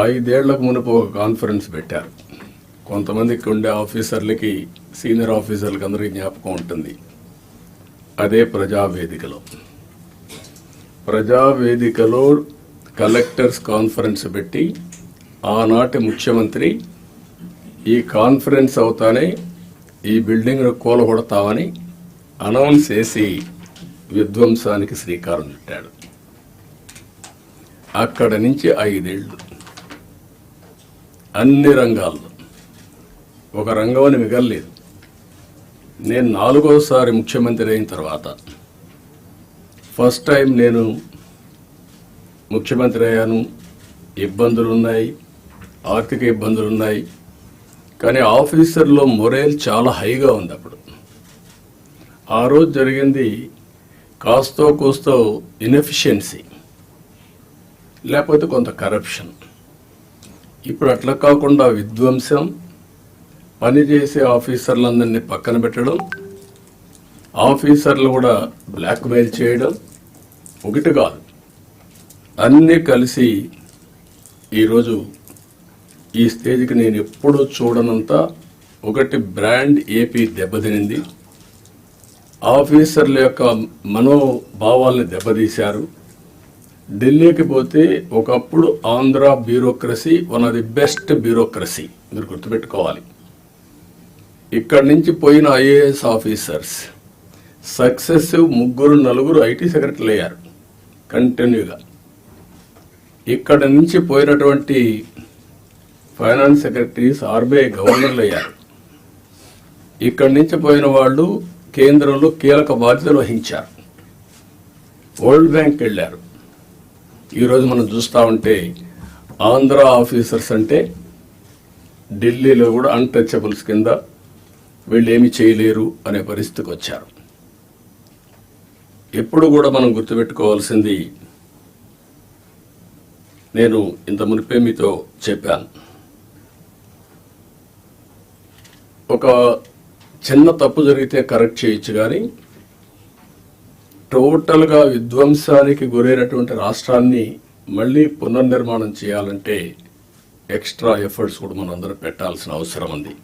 5 ఏళ్లకు మునుపు ఒక కాన్ఫరెన్స్ పెట్టారు. కొంతమందికి ఉండే ఆఫీసర్లకి, సీనియర్ ఆఫీసర్లకి అందరికీ జ్ఞాపకం ఉంటుంది. అదే ప్రజావేదికలో కలెక్టర్స్ కాన్ఫరెన్స్ పెట్టి ఆనాటి ముఖ్యమంత్రి ఈ కాన్ఫరెన్స్ అవుతానే ఈ బిల్డింగ్ను కూలగొడతామని అనౌన్స్ చేసి విధ్వంసానికి శ్రీకారం చుట్టాడు. అక్కడి నుంచి 5 ఏళ్ళు అన్ని రంగాల్లో ఒక రంగం అని మిగలలేదు. నేను 4వసారి ముఖ్యమంత్రి అయిన తర్వాత ఫస్ట్ టైం నేను ముఖ్యమంత్రి అయ్యాను. ఇబ్బందులున్నాయి, ఆర్థిక ఇబ్బందులున్నాయి, కానీ ఆఫీసర్లో మొరేల్ చాలా హైగా ఉంది. అప్పుడు ఆ రోజు జరిగింది కాస్తో కూస్తో ఇన్ఎఫిషియన్సీ, లేకపోతే కొంత కరప్షన్. ఇప్పుడు అట్లా కాకుండా విధ్వంసం, పనిచేసే ఆఫీసర్లందరినీ పక్కన పెట్టడం, ఆఫీసర్లు కూడా బ్లాక్మెయిల్ చేయడం, ఒకటి కాదు అన్నీ కలిసి ఈరోజు ఈ స్టేజ్కి నేను ఎప్పుడూ చూడనంత ఒకటి బ్రాండ్ ఏపీ దెబ్బతినింది. ఆఫీసర్ల యొక్క మనోభావాల్ని దెబ్బతీశారు. ఢిల్లీకి పోతే ఒకప్పుడు Andhra bureaucracy one of the best bureaucracy, మీరు గుర్తుపెట్టుకోవాలి. ఇక్కడి నుంచి పోయిన ఐఏఎస్ ఆఫీసర్స్ సక్సెసివ్ 3-4 ఐటీ సెక్రటరీలు అయ్యారు కంటిన్యూగా. ఇక్కడ నుంచి పోయినటువంటి ఫైనాన్స్ సెక్రటరీస్ ఆర్బీఐ గవర్నర్లు అయ్యారు. ఇక్కడి నుంచి పోయిన వాళ్ళు కేంద్రంలో కీలక బాధ్యతలు వహించారు. వరల్డ్ బ్యాంక్ వెళ్ళారు. ఈరోజు మనం చూస్తూ ఉంటే ఆంధ్ర ఆఫీసర్స్ అంటే ఢిల్లీలో కూడా అన్టచబుల్స్ కింద, వీళ్ళు ఏమి చేయలేరు అనే పరిస్థితికి వచ్చారు. ఎప్పుడు కూడా మనం గుర్తుపెట్టుకోవాల్సింది, నేను ఇంత మునిపే మీతో చెప్పాను, ఒక చిన్న తప్పు జరిగితే కరెక్ట్ చేయొచ్చు, కానీ టోటల్గా విధ్వంసానికి గురైనటువంటి రాష్ట్రాన్ని మళ్ళీ పునర్నిర్మాణం చేయాలంటే ఎక్స్ట్రా ఎఫర్ట్స్ కూడా మనం అందరూ పెట్టాల్సిన అవసరం ఉంది.